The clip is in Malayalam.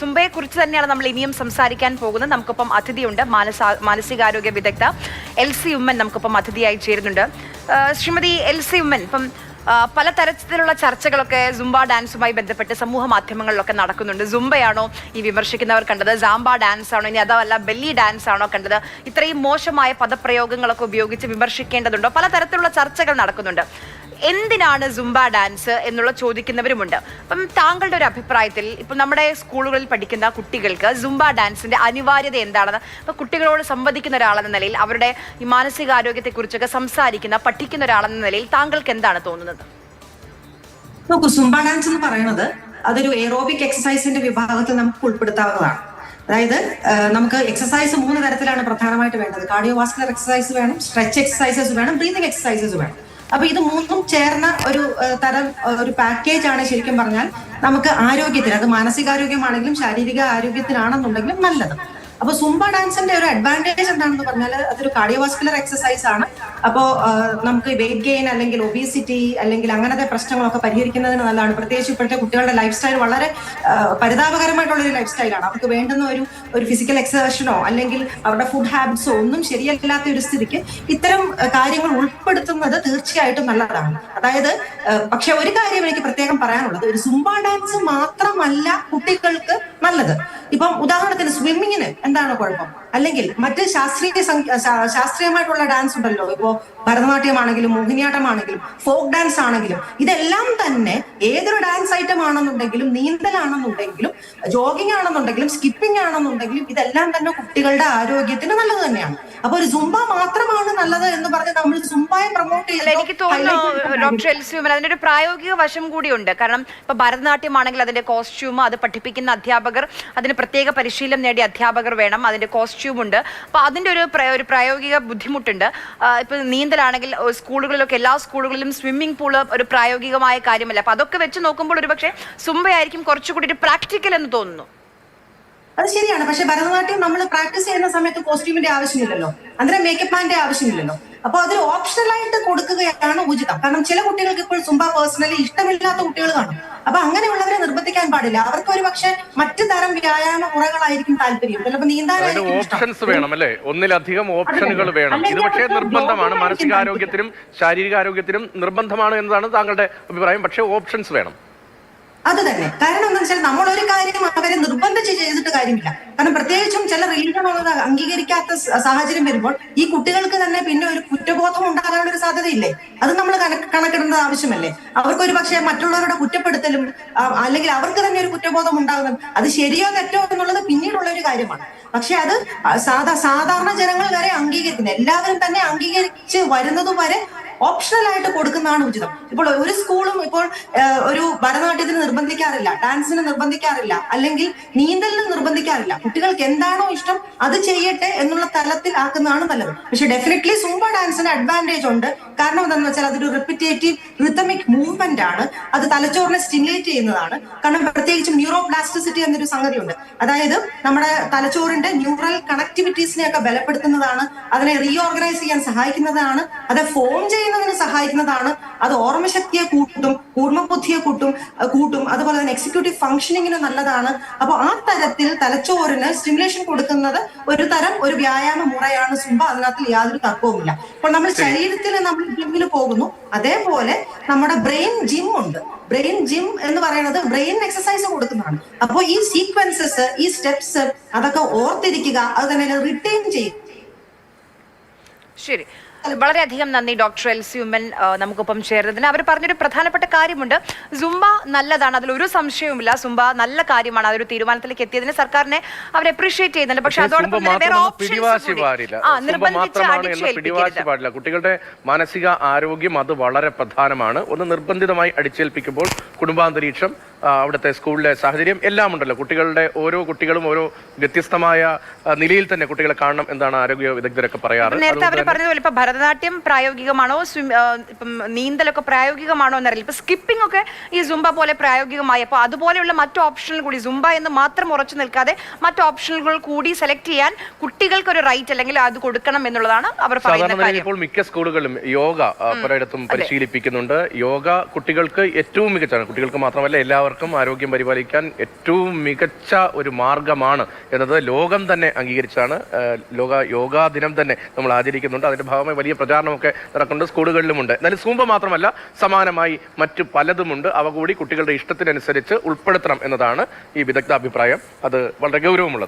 സുംബയെ കുറിച്ച് തന്നെയാണ് നമ്മൾ ഇനിയും സംസാരിക്കാൻ പോകുന്നത്. നമുക്കൊപ്പം അതിഥിയുണ്ട്, മാനസികാരോഗ്യ വിദഗ്ധ എൽസി ഉമ്മൻ നമുക്കൊപ്പം അതിഥിയായി ചേരുന്നുണ്ട്. ശ്രീമതി എൽസി ഉമ്മൻ, ഇപ്പം പലതരത്തിലുള്ള ചർച്ചകളൊക്കെ സുംബ ഡാൻസുമായി ബന്ധപ്പെട്ട് സമൂഹ മാധ്യമങ്ങളിലൊക്കെ നടക്കുന്നുണ്ട്. സുംബയാണോ ഈ വിമർശിക്കുന്നവർ കണ്ടത്, സാംബ ഡാൻസ് ആണോ, ഇനി അതല്ല ബെല്ലി ഡാൻസ് ആണോ കണ്ടത്, ഇത്രയും മോശമായ പദപ്രയോഗങ്ങളൊക്കെ ഉപയോഗിച്ച് വിമർശിക്കേണ്ടതുണ്ടോ, പലതരത്തിലുള്ള ചർച്ചകൾ നടക്കുന്നുണ്ട്. എന്തിനാണ് സുംബ ഡാൻസ് എന്നുള്ള ചോദിക്കുന്നവരുമുണ്ട്. അപ്പം താങ്കളുടെ ഒരു അഭിപ്രായത്തിൽ ഇപ്പം നമ്മുടെ സ്കൂളുകളിൽ പഠിക്കുന്ന കുട്ടികൾക്ക് സുംബ ഡാൻസിന്റെ അനിവാര്യത എന്താണെന്ന്, ഇപ്പം കുട്ടികളോട് സംവദിക്കുന്ന ഒരാളെന്ന നിലയിൽ, അവരുടെ ഈ മാനസികാരോഗ്യത്തെക്കുറിച്ചൊക്കെ സംസാരിക്കുന്ന പഠിക്കുന്ന ഒരാളെന്ന നിലയിൽ താങ്കൾക്ക് എന്താണ് തോന്നുന്നത്? നോക്കൂ, സുംബ ഡാൻസ് എന്ന് പറയുന്നത് അതൊരു എയറോബിക് എക്സസൈസിന്റെ വിഭാഗത്തിൽ നമുക്ക് ഉൾപ്പെടുത്താവുന്നതാണ്. അതായത് നമുക്ക് എക്സസൈസ് 3 തരത്തിലാണ് പ്രധാനമായിട്ട് വേണ്ടത്. കാർഡിയോവാസ്കുലർ എക്സസൈസ് വേണം, സ്ട്രെച്ച് എക്സസൈസസ് വേണം, ബ്രീതിങ് എക്സസൈസസ് വേണം. അപ്പൊ ഇത് 3ഉം ചേർന്ന ഒരു പാക്കേജ് ആണ് ശരിക്കും പറഞ്ഞാൽ നമുക്ക് ആരോഗ്യത്തിന്, അത് മാനസികാരോഗ്യമാണെങ്കിലും ശാരീരിക ആരോഗ്യത്തിനാണെന്നുണ്ടെങ്കിലും നല്ലത്. അപ്പൊ സുംബ ഡാൻസിന്റെ ഒരു അഡ്വാൻറ്റേജ് എന്താണെന്ന് പറഞ്ഞാൽ അതൊരു കാർഡിയോവാസ്കുലർ എക്സസൈസ് ആണ്. അപ്പോൾ നമുക്ക് വെയിറ്റ് ഗെയിൻ അല്ലെങ്കിൽ ഒബീസിറ്റി അല്ലെങ്കിൽ അങ്ങനത്തെ പ്രശ്നങ്ങളൊക്കെ പരിഹരിക്കുന്നതിന് നല്ലതാണ്. പ്രത്യേകിച്ച് ഇപ്പോഴത്തെ കുട്ടികളുടെ ലൈഫ് സ്റ്റൈൽ വളരെ പരിതാപകരമായിട്ടുള്ള ഒരു ലൈഫ് സ്റ്റൈലാണ്. അവർക്ക് വേണ്ടുന്ന ഒരു ഫിസിക്കൽ എക്സസൈഷനോ അല്ലെങ്കിൽ അവരുടെ ഫുഡ് ഹാബിറ്റ്സോ ഒന്നും ശരിയല്ലാത്ത ഒരു സ്ഥിതിക്ക് ഇത്തരം കാര്യങ്ങൾ ഉൾപ്പെടുത്തുന്നത് തീർച്ചയായിട്ടും നല്ലതാണ്. അതായത് പക്ഷെ ഒരു കാര്യം എനിക്ക് പ്രത്യേകം പറയാനുള്ളത്, ഒരു സുംബ ഡാൻസ് മാത്രമല്ല കുട്ടികൾക്ക് നല്ലത്. ഇപ്പം ഉദാഹരണത്തിന് സ്വിമ്മിങ്ങിന് എന്താണ് കുഴപ്പം? അല്ലെങ്കിൽ മറ്റ് ശാസ്ത്രീയമായിട്ടുള്ള ഡാൻസ് ഉണ്ടല്ലോ, ഇപ്പോ ഭരതനാട്യമാണെങ്കിലും മോഹിനിയാട്ടമാണെങ്കിലും ഫോക്ക് ഡാൻസ് ആണെങ്കിലും, ഇതെല്ലാം തന്നെ ഏതൊരു ഡാൻസ് ഐറ്റം ആണെന്നുണ്ടെങ്കിലും, നീന്തലാണെന്നുണ്ടെങ്കിലും, ജോഗിങ് ആണെന്നുണ്ടെങ്കിലും, സ്കിപ്പിംഗ് ആണെന്നുണ്ടെങ്കിലും, ഇതെല്ലാം തന്നെ കുട്ടികളുടെ ആരോഗ്യത്തിന് നല്ലത് തന്നെയാണ്. അപ്പൊ ഒരു സുംബ മാത്രമാണ് നല്ലത് എന്ന് പറഞ്ഞ് നമ്മൾ സുംബയെ പ്രൊമോട്ട് ചെയ്യുന്നത് എനിക്ക് തോന്നുന്നു ഡോക്ടർ എൽസി ഉമ്മൻ, അതിന്റെ ഒരു പ്രായോഗിക വശം കൂടിയുണ്ട്. കാരണം ഇപ്പൊ ഭരതനാട്യമാണെങ്കിൽ അതിന്റെ കോസ്റ്റ്യൂം, അത് പഠിപ്പിക്കുന്ന അധ്യാപകർ, അതിന് പ്രത്യേക പരിശീലനം നേടിയ അധ്യാപകർ വേണം, അതിന്റെ കോസ്റ്റ്യൂം ഉണ്ട്. അപ്പൊ അതിന്റെ ഒരു പ്രായോഗിക ബുദ്ധിമുട്ടുണ്ട്. ഇപ്പൊ നീന്തലാണെങ്കിൽ സ്കൂളുകളിലൊക്കെ, എല്ലാ സ്കൂളുകളിലും സ്വിമ്മിംഗ് പൂള് ഒരു പ്രായോഗികമായ കാര്യമല്ല. അപ്പൊ അതൊക്കെ വെച്ച് നോക്കുമ്പോൾ ഒരു പക്ഷേ സുംബയായിരിക്കും കുറച്ചുകൂടി ഒരു പ്രാക്ടിക്കൽ എന്ന് തോന്നുന്നു. അത് ശരിയാണ്. പക്ഷെ ഭരതനാട്യം നമ്മൾ പ്രാക്ടീസ് ചെയ്യുന്ന സമയത്ത് കോസ്റ്റ്യൂമിന്റെ ആവശ്യമില്ലല്ലോ, അന്നേരം മേക്കപ്പ് മാന്റെ ആവശ്യമില്ലല്ലോ. അപ്പൊ അതൊരു ഓപ്ഷണലായിട്ട് കൊടുക്കുകയാണ് ഉചിതം. കാരണം ചില കുട്ടികൾക്ക് ഇപ്പോൾ സുംബ പേഴ്സണലി ഇഷ്ടമില്ലാത്ത കുട്ടികൾ കാണും. അപ്പൊ അങ്ങനെയുള്ളവരെ നിർബന്ധിക്കാൻ പാടില്ല. അവർക്ക് ഒരു പക്ഷെ മറ്റു തരം വ്യായാമ മുറകളായിരിക്കും താല്പര്യം. ചിലപ്പോൾ നീന്താനായിരിക്കും ഓപ്ഷൻസ് വേണം അല്ലേ, ഒന്നിലധികം ഓപ്ഷനുകൾ വേണം. ഇത് പക്ഷേ നിർബന്ധമാണ്, മാനസികാരോഗ്യത്തിനും ശാരീരികാരോഗ്യത്തിനും നിർബന്ധമാണ് എന്നതാണ് താങ്കളുടെ അഭിപ്രായം. പക്ഷേ ഓപ്ഷൻസ് വേണം. അത് തന്നെ. കാരണം എന്താ വെച്ചാൽ നമ്മൾ ഒരു കാര്യം അവരെ നിർബന്ധിച്ച് ചെയ്തിട്ട് കാര്യമില്ല. കാരണം പ്രത്യേകിച്ചും ചില റിലീജിയൻ അംഗീകരിക്കാത്ത സാഹചര്യം വരുമ്പോൾ ഈ കുട്ടികൾക്ക് തന്നെ പിന്നെ ഒരു കുറ്റബോധം ഉണ്ടാകാനുള്ള ഒരു സാധ്യതയില്ലേ? അത് നമ്മൾ കണക്കിടേണ്ടത് ആവശ്യമല്ലേ? അവർക്കൊരു പക്ഷേ മറ്റുള്ളവരുടെ കുറ്റപ്പെടുത്തലും അല്ലെങ്കിൽ അവർക്ക് തന്നെ ഒരു കുറ്റബോധം ഉണ്ടാകുന്നത്, അത് ശരിയോ തെറ്റോ എന്നുള്ളത് പിന്നീടുള്ള ഒരു കാര്യമാണ്. പക്ഷെ അത് സാധാരണ ജനങ്ങൾ വരെ അംഗീകരിക്കുന്നത്, എല്ലാവരും തന്നെ അംഗീകരിച്ച് വരുന്നത് വരെ ഓപ്ഷണൽ ആയിട്ട് കൊടുക്കുന്നതാണ് ഉചിതം. ഇപ്പോൾ ഒരു സ്കൂളും ഇപ്പോൾ ഒരു ഭരതനാട്യത്തിന് നിർബന്ധിക്കാറില്ല, ഡാൻസിന് നിർബന്ധിക്കാറില്ല, അല്ലെങ്കിൽ നീന്തലിന് നിർബന്ധിക്കാറില്ല. കുട്ടികൾക്ക് എന്താണോ ഇഷ്ടം അത് ചെയ്യട്ടെ എന്നുള്ള തലത്തിൽ ആക്കുന്നതാണ് നല്ലത്. പക്ഷെ ഡെഫിനറ്റ്ലി സുംബ ഡാൻസിന് അഡ്വാൻറ്റേജ് ഉണ്ട്. കാരണം എന്താണെന്ന് വെച്ചാൽ അതൊരു റിപ്പിറ്റേറ്റീവ് റിതമിക് മൂവ്മെന്റ് ആണ്. അത് തലച്ചോറിനെ സ്റ്റിമുലേറ്റ് ചെയ്യുന്നതാണ്. കാരണം പ്രത്യേകിച്ചും ന്യൂറോപ്ലാസ്റ്റിസിറ്റി എന്നൊരു സംഗതിയുണ്ട്. അതായത് നമ്മുടെ തലച്ചോറിന്റെ ന്യൂറൽ കണക്ടിവിറ്റീസിനെ ഒക്കെ ബലപ്പെടുത്തുന്നതാണ്, അതിനെ റീഓർഗനൈസ് ചെയ്യാൻ സഹായിക്കുന്നതാണ്, അത് ഫോം ചെയ്യുന്നതിന് സഹായിക്കുന്നതാണ്, അത് ഓർമ്മശക്തിയെ കൂട്ടും, കൂർമ്മബുദ്ധിയെ കൂട്ടും, അതുപോലെ തന്നെ എക്സിക്യൂട്ടീവ് ഫംഗ്ഷനിങ്ങിന് നല്ലതാണ്. അപ്പൊ ആ തരത്തിൽ തലച്ചോറിന് സ്റ്റിമുലേഷൻ കൊടുക്കുന്നത് ഒരു വ്യായാമ മുറയാണ് സുംബ. അതിനകത്ത് യാതൊരു തർക്കവുമില്ല. ഇപ്പോൾ നമ്മൾ ശരീരത്തിൽ നമ്മൾ ജിമ്മിൽ പോകുന്നു, അതേപോലെ നമ്മുടെ ബ്രെയിൻ ജിം ഉണ്ട്. ബ്രെയിൻ ജിം എന്ന് പറയുന്നത് ബ്രെയിൻ എക്സസൈസ് കൊടുക്കുന്നതാണ്. അപ്പോൾ ഈ സീക്വൻസസ്, ഈ സ്റ്റെപ്സ് അതൊക്കെ ഓർത്തിരിക്കുക, അത് തന്നെ റിട്ടൈൻ ചെയ്യും. ശരി, വളരെയധികം നന്ദി ഡോക്ടർ എൽസി ഉമ്മൻ നമുക്കൊപ്പം ചേർന്നതിന്. അവർ പറഞ്ഞൊരു പ്രധാനപ്പെട്ട കാര്യമുണ്ട്, സുംബ നല്ലതാണ്, അതിലൊരു സംശയവുമില്ല. സുംബ നല്ല കാര്യമാണ്. അതൊരു തീരുമാനത്തിലേക്ക് എത്തിയതിന് സർക്കാരിനെ അവർ അപ്രീഷിയേറ്റ് ചെയ്യുന്നുണ്ട്. പക്ഷെ അതോടൊപ്പം പാടില്ല. കുട്ടികളുടെ മാനസിക ആരോഗ്യം അത് വളരെ പ്രധാനമാണ്. ഒന്ന് നിർബന്ധിതമായി അടിച്ചേൽപ്പിക്കുമ്പോൾ കുടുംബാന്തരീക്ഷം, അവിടുത്തെ സ്കൂളിലെ സാഹചര്യം എല്ലാം ഉണ്ടല്ലോ. ഓരോ കുട്ടികളും ഓരോ വ്യത്യസ്തമായ നിലയിൽ തന്നെ കുട്ടികളെ കാണണം എന്നാണ് ആരോഗ്യ വിദഗ്ധരൊക്കെ പറയാറ്. നേരത്തെ അവർ പറഞ്ഞതുപോലെ ഇപ്പൊ ഭരതനാട്യം പ്രായോഗികമാണോ, ഇപ്പം നീന്തലൊക്കെ പ്രായോഗികമാണോ എന്നറിയില്ല. ഇപ്പൊ സ്കിപ്പിംഗ് ഒക്കെ ഈ സുംബ പോലെ പ്രായോഗികമായി. അപ്പൊ അതുപോലെയുള്ള മറ്റു ഓപ്ഷനുകൾ കൂടി, സുംബ എന്ന് മാത്രം ഉറച്ചു നിൽക്കാതെ മറ്റു ഓപ്ഷനുകൾ കൂടി സെലക്ട് ചെയ്യാൻ കുട്ടികൾക്ക് ഒരു റൈറ്റ് അല്ലെങ്കിൽ അത് കൊടുക്കണം എന്നുള്ളതാണ് അവർ പറയുന്ന കാര്യം. ഇപ്പോൾ മിക്ക സ്കൂളുകളിലും യോഗ പലയിടത്തും പരിശീലിപ്പിക്കുന്നുണ്ട്. യോഗ കുട്ടികൾക്ക് ഏറ്റവും മികച്ചാണ്. കുട്ടികൾക്ക് മാത്രമല്ല എല്ലാവർക്കും എല്ലാവർക്കും ആരോഗ്യം പരിപാലിക്കാൻ ഏറ്റവും മികച്ച ഒരു മാർഗമാണ് എന്നത് ലോകം തന്നെ അംഗീകരിച്ചാണ്. ലോക യോഗാ ദിനം തന്നെ നമ്മൾ ആചരിക്കുന്നുണ്ട്. അതിന്റെ ഭാഗമായി വലിയ പ്രചാരണമൊക്കെ നടക്കുന്നുണ്ട്, സ്കൂളുകളിലുമുണ്ട്. എന്നാലും സൂംബ മാത്രമല്ല, സമാനമായി മറ്റു പലതുമുണ്ട്. അവ കൂടി കുട്ടികളുടെ ഇഷ്ടത്തിനനുസരിച്ച് ഉൾപ്പെടുത്തണം എന്നതാണ് ഈ വിദഗ്ധ അഭിപ്രായം. അത് വളരെ ഗൗരവമുള്ളത്.